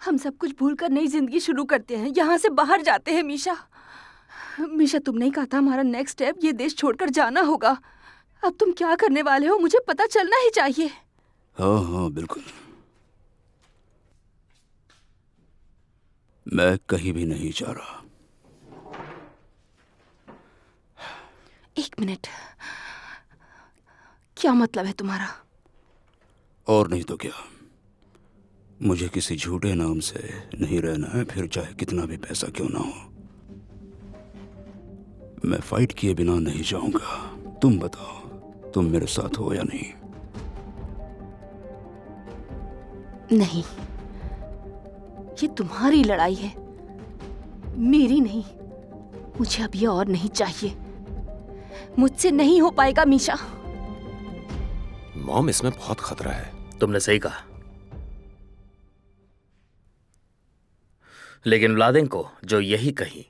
हम सब कुछ भूलकर नई जिंदगी शुरू करते हैं, यहाँ से बाहर जाते हैं। मीशा, मीशा, तुमने ही कहा था हमारा नेक्स्ट स्टेप ये देश छोड़कर जाना होगा। अब तुम क्या करने वाले हो मुझे पता चलना ही चाहिए। हाँ हाँ बिल्कुल, मैं कहीं भी नहीं जा रहा। एक मिनट, क्या मतलब है तुम्हारा? और नहीं तो क्या, मुझे किसी झूठे नाम से नहीं रहना है, फिर चाहे कितना भी पैसा क्यों ना हो। मैं फाइट किए बिना नहीं जाऊंगा। तुम बताओ, तुम मेरे साथ हो या नहीं? नहीं, ये तुम्हारी लड़ाई है, मेरी नहीं। मुझे अब ये और नहीं चाहिए, मुझसे नहीं हो पाएगा मीशा। मॉम, इसमें बहुत खतरा है। तुमने सही कहा, लेकिन व्लादिन को जो यही कहीं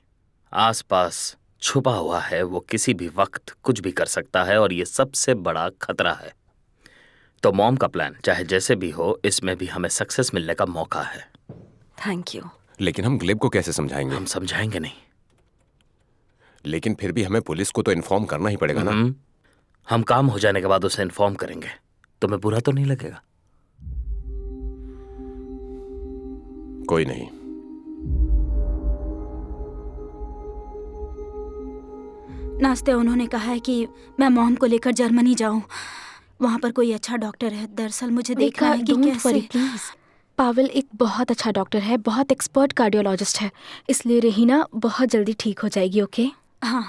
आसपास छुपा हुआ है वो किसी भी वक्त कुछ भी कर सकता है, और ये सबसे बड़ा खतरा है। तो मॉम का प्लान चाहे जैसे भी हो, इसमें भी हमें सक्सेस मिलने का मौका है। Thank you. लेकिन हम ग्लेब को कैसे समझाएंगे? हम समझाएंगे नहीं। लेकिन फिर भी हमें पुलिस को तो इन्फॉर्म करना ही पड़ेगा ना। हम काम हो जाने के बाद उसे इन्फॉर्म करेंगे। तुम्हें बुरा तो नहीं लगेगा? कोई नहीं। नाश्ते उन्होंने कहा है कि मैं मॉम को लेकर जर्मनी जाऊं। वहाँ पर कोई अच्छा डॉक्टर है। दरअसल मुझे देखना है कि कैसे। प्लीज, पावेल एक बहुत अच्छा डॉक्टर है, बहुत एक्सपर्ट कार्डियोलॉजिस्ट है, इसलिए रहीना बहुत जल्दी ठीक हो जाएगी। ओके? हाँ,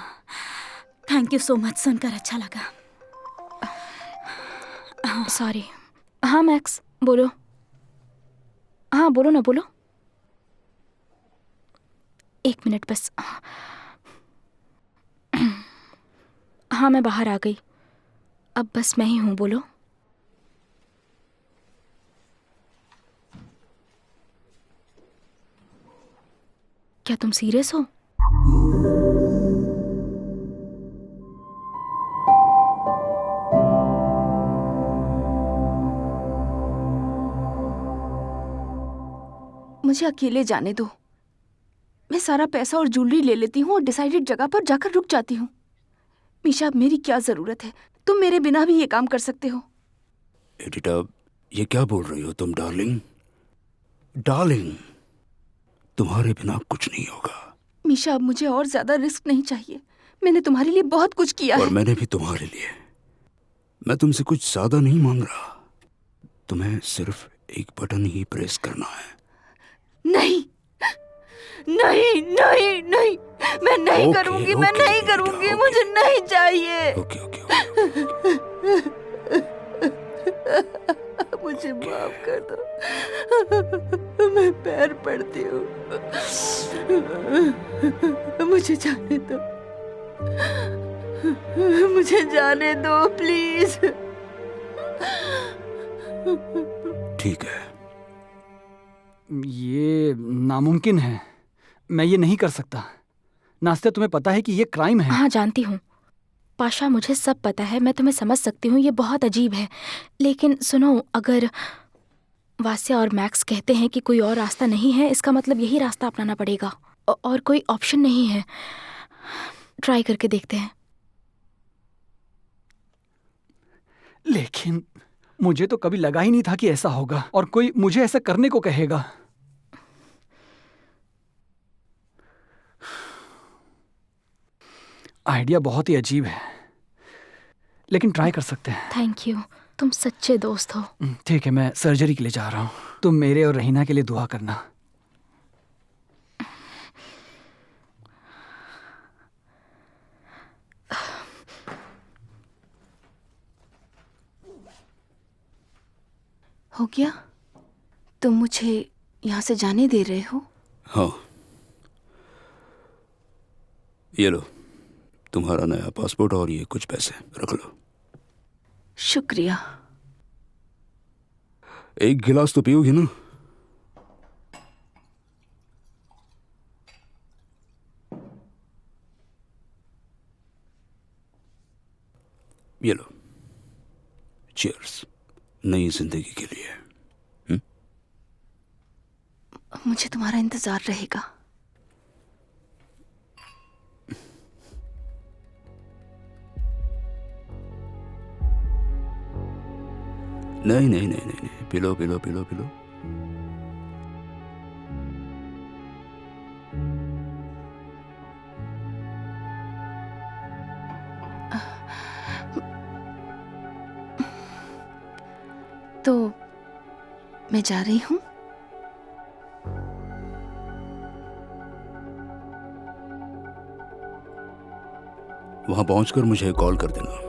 थैंक यू सो मच, सुनकर अच्छा लगा। सॉरी। हाँ मैक्स, बोलो। हाँ बोलो ना, बोलो। एक मिनट बस। हाँ मैं बाहर आ गई, अब बस मैं ही हूँ, बोलो। क्या तुम सीरियस हो? मुझे अकेले जाने दो। मैं सारा पैसा और ज्वेलरी ले लेती हूँ और डिसाइडेड जगह पर जाकर रुक जाती हूँ। मीशा, अब मेरी क्या जरूरत है? तुम मेरे बिना भी ये काम कर सकते हो। एडिटा, ये क्या बोल रही हो तुम? डार्लिंग, डार्लिंग, तुम्हारे बिना कुछ नहीं होगा। मीशा, अब मुझे और ज्यादा रिस्क नहीं चाहिए। मैंने तुम्हारे लिए बहुत कुछ किया और है। मैंने भी तुम्हारे लिए। मैं तुमसे कुछ ज्यादा नहीं मांग रहा, तुम्हें सिर्फ एक बटन ही प्रेस करना है। नहीं नहीं नहीं नहीं, मैं नहीं करूंगी, मैं नहीं करूंगी, मुझे नहीं चाहिए। Okay okay okay. मुझे माफ कर दो, मैं पैर पड़ती हूँ। मुझे जाने दो, मुझे जाने दो प्लीज। ठीक है। ये नामुमकिन है, मैं ये नहीं कर सकता। नास्ते, तुम्हें पता है कि ये क्राइम है। हाँ जानती हूँ पाशा, मुझे सब पता है, मैं तुम्हें समझ सकती हूँ, ये बहुत अजीब है। लेकिन सुनो, अगर वास्या और मैक्स कहते हैं कि कोई और रास्ता नहीं है, इसका मतलब यही रास्ता अपनाना पड़ेगा, और कोई ऑप्शन नहीं है। ट्राई करके देखते हैं। लेकिन मुझे तो कभी लगा ही नहीं था कि ऐसा होगा और कोई मुझे ऐसा करने को कहेगा। आइडिया बहुत ही अजीब है, लेकिन ट्राई कर सकते हैं। थैंक यू, तुम सच्चे दोस्त हो। ठीक है, मैं सर्जरी के लिए जा रहा हूँ। तुम मेरे और रहीना के लिए दुआ करना। हो गया? तुम मुझे यहाँ से जाने दे रहे हो? हाँ, ये लो तुम्हारा नया पासपोर्ट और ये कुछ पैसे रख लो। शुक्रिया। एक गिलास तो पियोगी ना? ये लो, चीयर्स नई जिंदगी के लिए। मुझे तुम्हारा इंतजार रहेगा। नहीं नहीं नहीं नहीं नहीं, पिलो पिलो पिलो पिलो। तो मैं जा रही हूँ। वहां पहुंचकर मुझे कॉल कर देना।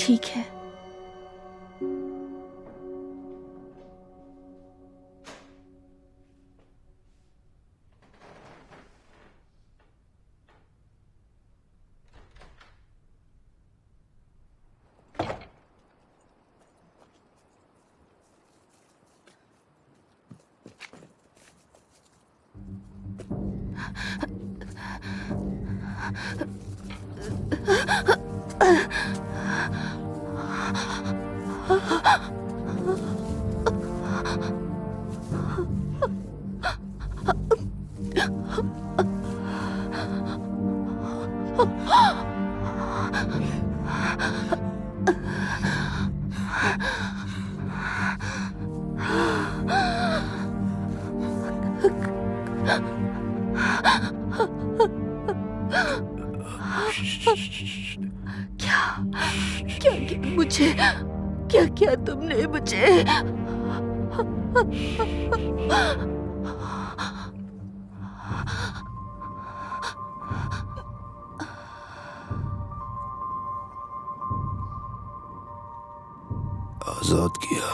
ठीक है। क्या क्या किया मुझे? क्या किया तुमने मुझे? आजाद किया।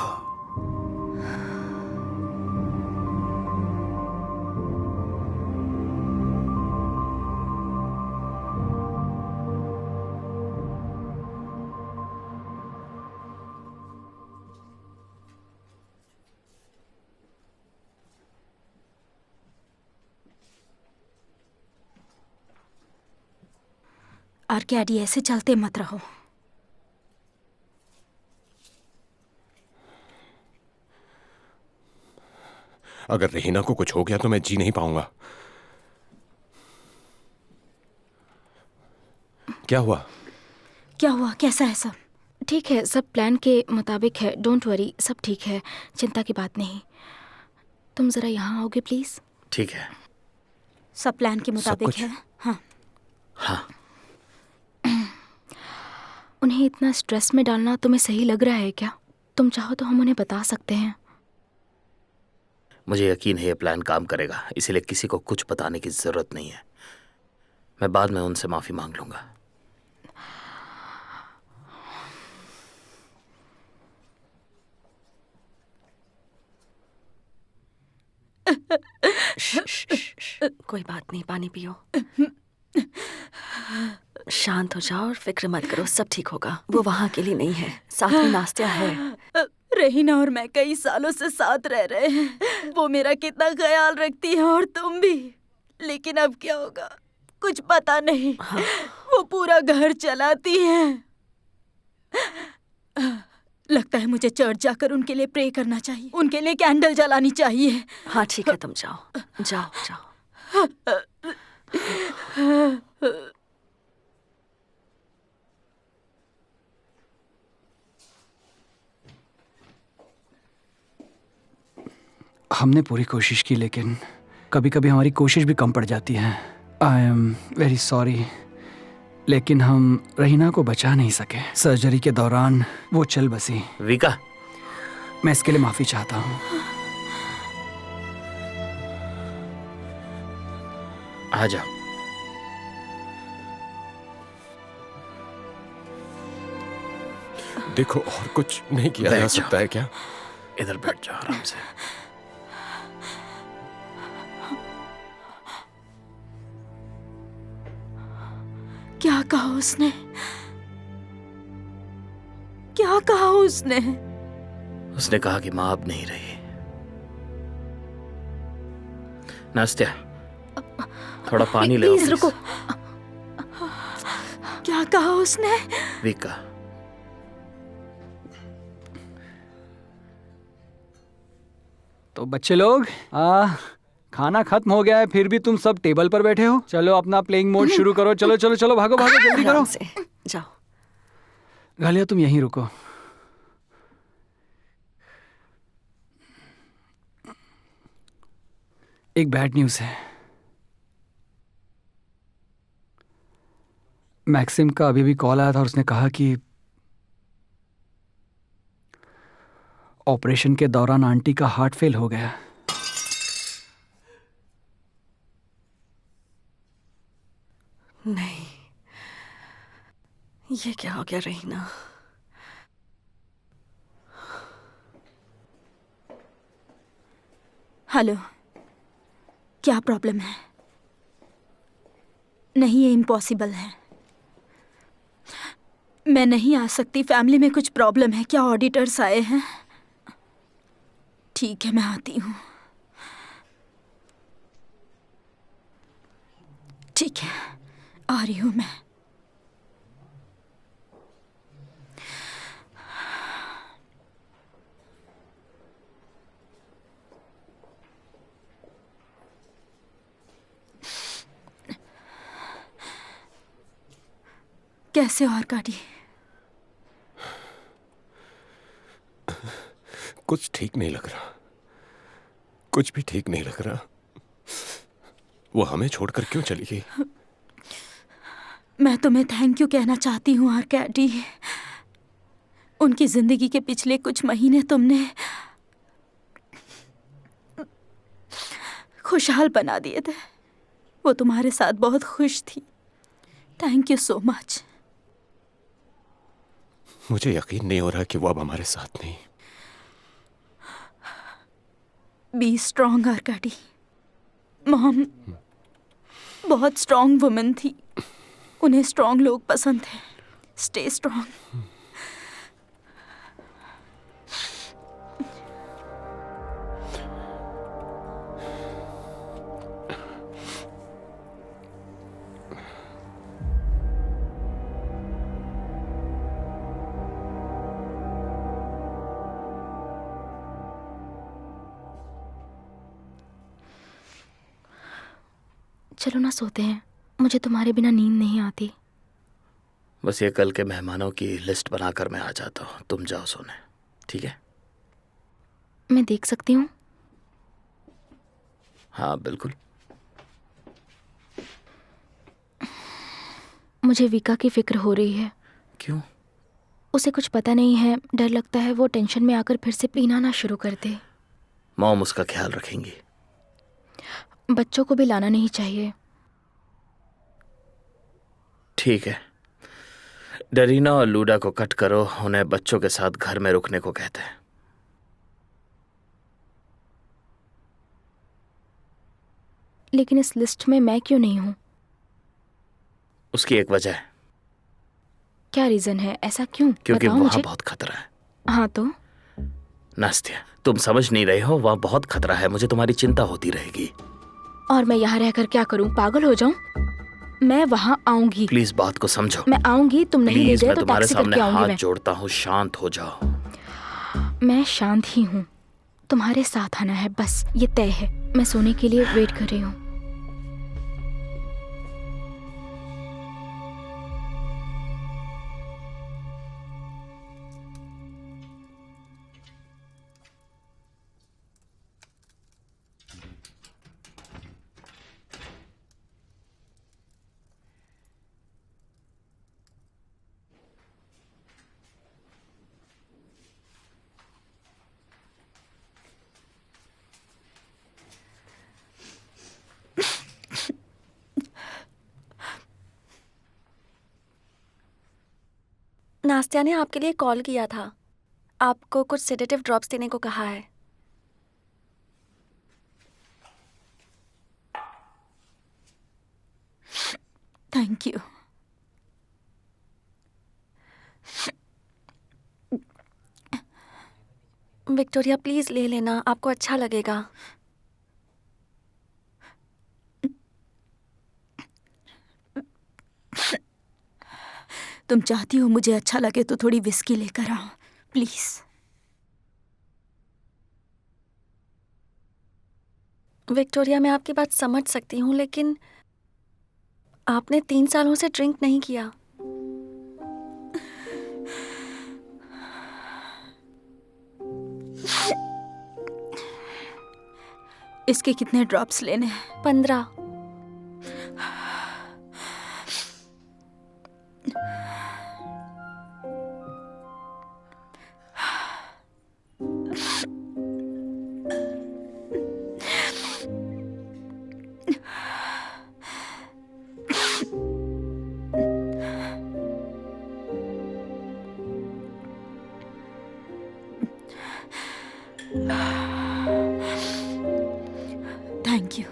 आर्कियाडी, ऐसे चलते मत रहो। अगर रहीना को कुछ हो गया तो मैं जी नहीं पाऊंगा। क्या हुआ? क्या हुआ? कैसा है सब? ठीक है, सब प्लान के मुताबिक है। डोंट वरी, सब ठीक है, चिंता की बात नहीं। तुम ज़रा यहाँ आओगे प्लीज़? ठीक है। सब प्लान के मुताबिक कुछ? है। हाँ। हाँ, उन्हें इतना स्ट्रेस में डालना तुम्हें सही लग रहा है क्या? तुम चाहो तो हम उन्हें बता सकते हैं। मुझे यकीन है ये प्लान काम करेगा, इसीलिए किसी को कुछ बताने की जरूरत नहीं है। मैं बाद में उनसे माफी मांग लूंगा। कोई बात नहीं, पानी पियो। शांत हो जाओ और फिक्र मत करो, सब ठीक होगा। वो वहाँ के लिए नहीं है, साथ में नास्तिया है। रहीना और मैं कई सालों से साथ रह रहे हैं। वो मेरा कितना ख्याल रखती है और तुम भी। लेकिन अब क्या होगा कुछ पता नहीं। हाँ। वो पूरा घर चलाती है। लगता है मुझे चर्च जाकर उनके लिए प्रे करना चाहिए, उनके लिए कैंडल जलानी चाहिए। हाँ ठीक है, तुम जाओ जाओ जाओ। हमने पूरी कोशिश की, लेकिन कभी कभी हमारी कोशिश भी कम पड़ जाती है। आई एम वेरी सॉरी, लेकिन हम रहीना को बचा नहीं सके। सर्जरी के दौरान वो चल बसी। विका, मैं इसके लिए माफी चाहता हूँ। आ जाओ। देखो, और कुछ नहीं किया बैठ जा जाओ। सकता है क्या? इधर बैठ जाओ आराम से। क्या कहा उसने? क्या कहा उसने? उसने कहा कि माँ अब नहीं रही। नास्तिया, थोड़ा पानी ले आओ प्लीज रुको। क्या कहा उसने? विका, तो बच्चे लोग खाना खत्म हो गया है, फिर भी तुम सब टेबल पर बैठे हो। चलो अपना प्लेइंग मोड शुरू करो। चलो चलो चलो, भागो भागो, जल्दी करो। आराम से जाओ। गालिया तुम यहीं रुको। एक बैड न्यूज़ है। मैक्सिम का अभी भी कॉल आया था और उसने कहा कि ऑपरेशन के दौरान आंटी का हार्ट फेल हो गया। नहीं, ये क्या हो गया रहीना? हेलो, क्या प्रॉब्लम है? नहीं, ये इम्पॉसिबल है। मैं नहीं आ सकती, फैमिली में कुछ प्रॉब्लम है। क्या ऑडिटर्स आए हैं? ठीक है, मैं आती हूँ। ठीक है, आ रही हूँ मैं। कैसे हो आर्काडी? कुछ ठीक नहीं लग रहा, कुछ भी ठीक नहीं लग रहा। वो हमें छोड़कर क्यों चली गई? मैं तुम्हें थैंक यू कहना चाहती हूँ आर्काडी। उनकी जिंदगी के पिछले कुछ महीने तुमने खुशहाल बना दिए थे। वो तुम्हारे साथ बहुत खुश थी। Thank you so much. मुझे यकीन नहीं हो रहा कि वो अब हमारे साथ नहीं। Be strong Arkady. मॉम बहुत स्ट्रॉन्ग वुमन थी। उन्हें स्ट्रॉन्ग लोग पसंद थे। Stay strong. चलो ना सोते हैं, मुझे तुम्हारे बिना नींद नहीं आती। बस ये कल के मेहमानों की लिस्ट बनाकर मैं आ जाता हूँ, तुम जाओ सोने, ठीक है? मैं देख सकती हूँ? हाँ बिल्कुल। मुझे विका की फिक्र हो रही है। क्यों? उसे कुछ पता नहीं है, डर लगता है वो टेंशन में आकर फिर से पीना ना शुरू कर दे। मॉम उसका ख्याल रखेंगी। बच्चों को भी लाना नहीं चाहिए। ठीक है, डरीना और लूडा को कट करो, उन्हें बच्चों के साथ घर में रुकने को कहते हैं। लेकिन इस लिस्ट में मैं क्यों नहीं हूँ? उसकी एक वजह है। क्या रीजन है? ऐसा क्यों? क्योंकि बताओ वहां मुझे। बहुत खतरा है। हाँ तो? नास्तिया, तुम समझ नहीं रहे हो, वहां बहुत खतरा है। मुझे तुम्हारी चिंता होती रहेगी। और मैं यहाँ रहकर क्या करूँ? पागल हो जाऊं? मैं वहाँ आऊंगी। प्लीज बात को समझो। मैं आऊंगी, तुम नहीं ले प्लीज, गए मैं तो तुम्हारे टैक्सी सामने करके आऊंगी। हाथ मैं जोड़ता हूँ, शांत हो जाओ। मैं शांत ही हूँ। तुम्हारे साथ आना है बस, ये तय है। मैं सोने के लिए वेट कर रही हूँ। नास्तिया ने आपके लिए कॉल किया था। आपको कुछ सेडेटिव ड्रॉप्स देने को कहा है। Thank you. विक्टोरिया प्लीज ले लेना, आपको अच्छा लगेगा। तुम चाहती हो मुझे अच्छा लगे तो थोड़ी विस्की लेकर आओ प्लीज। विक्टोरिया, मैं आपकी बात समझ सकती हूँ, लेकिन आपने 3 सालों से ड्रिंक नहीं किया। इसके कितने ड्रॉप्स लेने हैं? 15। Thank you.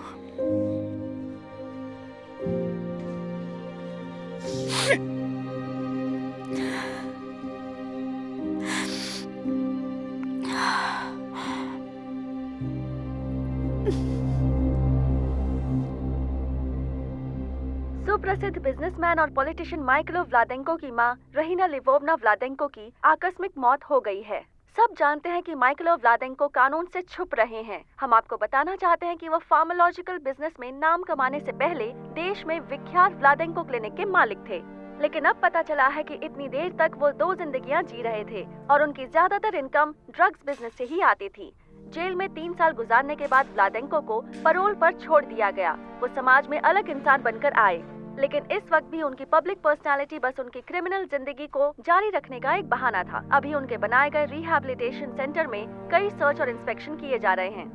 सुप्रसिद्ध बिजनेसमैन और पॉलिटिशियन माइकलो व्लादेंको की मां रहीना लिवोवना व्लादेंको की आकस्मिक मौत हो गई है। सब जानते हैं कि माइकलो व्लादेंको कानून से छुप रहे हैं। हम आपको बताना चाहते हैं कि वो फार्मालॉजिकल बिजनेस में नाम कमाने से पहले देश में विख्यात व्लादेंको क्लिनिक के मालिक थे, लेकिन अब पता चला है कि इतनी देर तक वो 2 जिंदगियां जी रहे थे और उनकी ज्यादातर इनकम ड्रग्स बिजनेस से ही आती थी। जेल में 3 साल गुजारने के बाद व्लादेंको को पैरोल पर छोड़ दिया गया। वो समाज में अलग इंसान बनकर आए, लेकिन इस वक्त भी उनकी पब्लिक पर्सनालिटी बस उनकी क्रिमिनल जिंदगी को जारी रखने का एक बहाना था। अभी उनके बनाए गए रिहैबिलिटेशन सेंटर में कई सर्च और इंस्पेक्शन किए जा रहे हैं।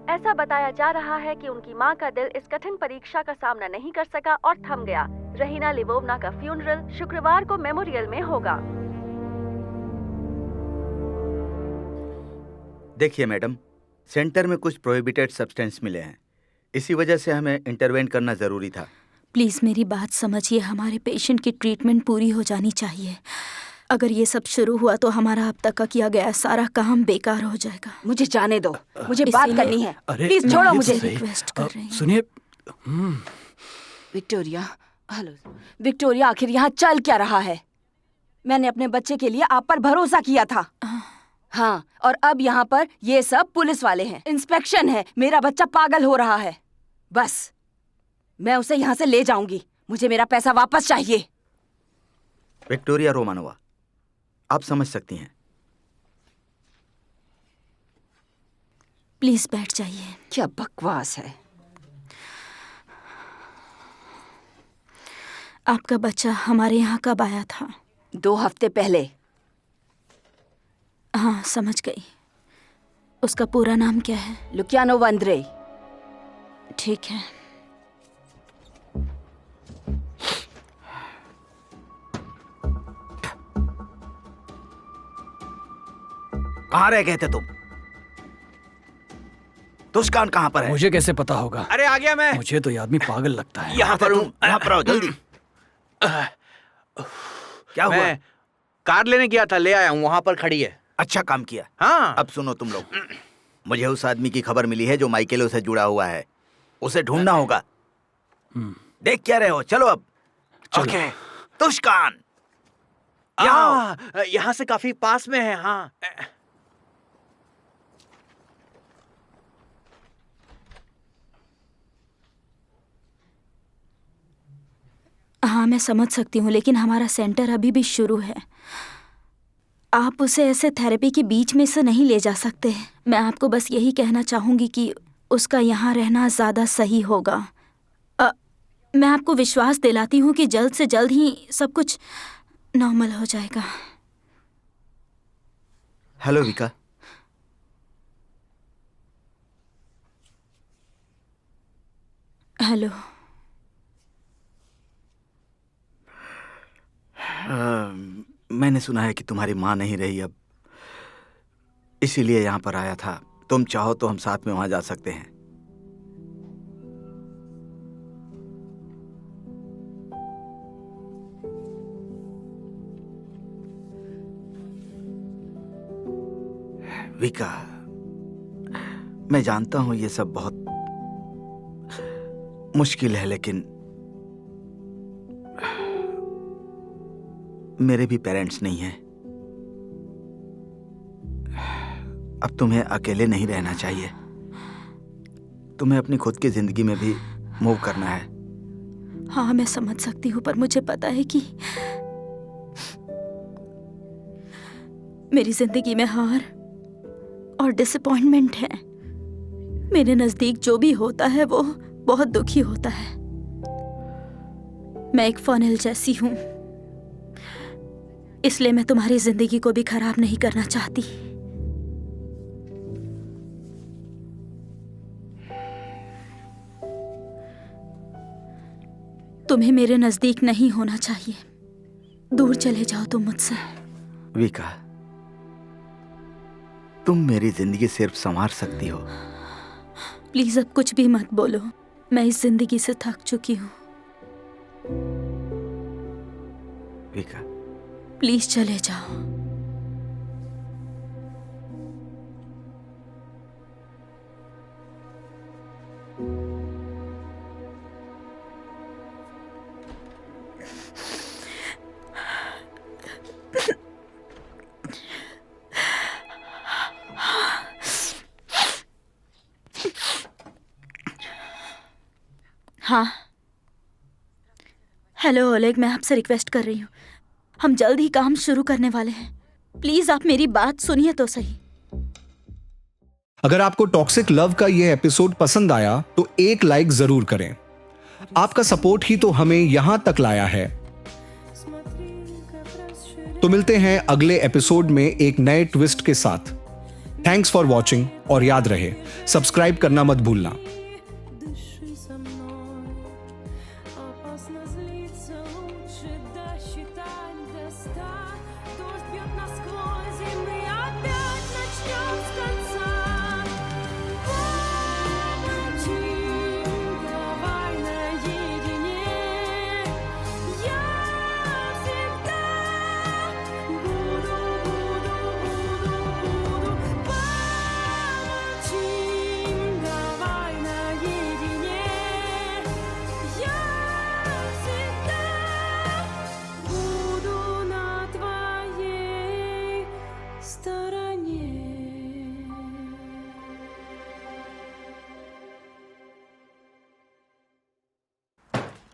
ऐसा बताया जा रहा है कि उनकी मां का दिल इस कठिन परीक्षा का सामना नहीं कर सका और थम गया। रहीना लिवोवना का फ्यूनरल शुक्रवार को मेमोरियल में होगा। देखिए मैडम, सेंटर में कुछ प्रोहिबिटेड सब्सटेंस मिले हैं, इसी वजह से हमें इंटरवेंट करना जरूरी था। प्लीज मेरी बात समझिए, हमारे पेशेंट की ट्रीटमेंट पूरी हो जानी चाहिए। अगर ये सब शुरू हुआ तो हमारा अब तक का किया गया सारा काम बेकार हो जाएगा। मुझे जाने दो, मुझे बात इसीलिए- करनी है। अरे प्लीज छोड़ो ये मुझे। तो सही। रिक्वेस्ट कर रही हूँ। सुनिए, विक्टोरिया, हेलो विक्टोरिया, आखिर यहाँ चल क्या रहा है? मैंने अपने बच्चे के लिए आप पर भरोसा किया था। हाँ, और अब यहाँ पर ये सब पुलिस वाले हैं, इंस्पेक्शन है, मेरा बच्चा पागल हो रहा है। बस मैं उसे यहाँ से ले जाऊंगी, मुझे मेरा पैसा वापस चाहिए। विक्टोरिया रोमानोवा, आप समझ सकती हैं। प्लीज बैठ जाइए। क्या बकवास है। आपका बच्चा हमारे यहाँ कब आया था? 2 हफ्ते पहले। हाँ, समझ गई। उसका पूरा नाम क्या है? लुकियानो वंद्रे। ठीक है। कहाँ रह गए थे तुम? तुष्कान कहाँ पर है? मुझे कैसे पता होगा? अरे आ गया मैं। मुझे तो ये आदमी पागल लगता है। यहाँ पर हूँ, यहाँ पर आओ जल्दी। क्या हुआ? मैं कार लेने गया था, ले आया हूँ, वहां पर खड़ी है। अच्छा काम किया। हाँ। अब सुनो तुम लोग, मुझे उस आदमी की खबर मिली है जो माइकेलो से जुड़ा हुआ है, उसे ढूंढना होगा। देख क्या रहे हो, चलो अब। ओके, तुष्कान यहाँ से काफी पास में है। हाँ, हाँ, मैं समझ सकती हूँ, लेकिन हमारा सेंटर अभी भी शुरू है। आप उसे ऐसे थेरेपी के बीच में से नहीं ले जा सकते। मैं आपको बस यही कहना चाहूँगी कि उसका यहाँ रहना ज़्यादा सही होगा। मैं आपको विश्वास दिलाती हूँ कि जल्द से जल्द ही सब कुछ नॉर्मल हो जाएगा। हेलो विका। हेलो। मैंने सुना है कि तुम्हारी माँ नहीं रही अब, इसीलिए यहाँ पर आया था। तुम चाहो तो हम साथ में वहां जा सकते हैं। विका, मैं जानता हूं ये सब बहुत मुश्किल है, लेकिन मेरे भी पेरेंट्स नहीं हैं। अब तुम्हें अकेले नहीं रहना चाहिए। तुम्हें अपनी खुद की जिंदगी में भी मूव करना है। हाँ मैं समझ सकती हूँ, पर मुझे पता है कि मेरी जिंदगी में हार और डिसअपॉइंटमेंट है। मेरे नजदीक जो भी होता है वो बहुत दुखी होता है। मैं एक फनल जैसी हूं, इसलिए मैं तुम्हारी जिंदगी को भी खराब नहीं करना चाहती। तुम्हें मेरे नजदीक नहीं होना चाहिए। दूर चले जाओ तुम मुझसे। विका, तुम मेरी जिंदगी सिर्फ संवार सकती हो। प्लीज अब कुछ भी मत बोलो, मैं इस जिंदगी से थक चुकी हूँ। विका, प्लीज चले जाओ। हाँ हेलो ओलेग, मैं आपसे रिक्वेस्ट कर रही हूँ, हम जल्द ही काम शुरू करने वाले हैं। प्लीज आप मेरी बात सुनिए तो सही। अगर आपको टॉक्सिक लव का यह एपिसोड पसंद आया तो एक लाइक जरूर करें। आपका सपोर्ट ही तो हमें यहां तक लाया है। तो मिलते हैं अगले एपिसोड में एक नए ट्विस्ट के साथ। थैंक्स फॉर वॉचिंग और याद रहे सब्सक्राइब करना मत भूलना।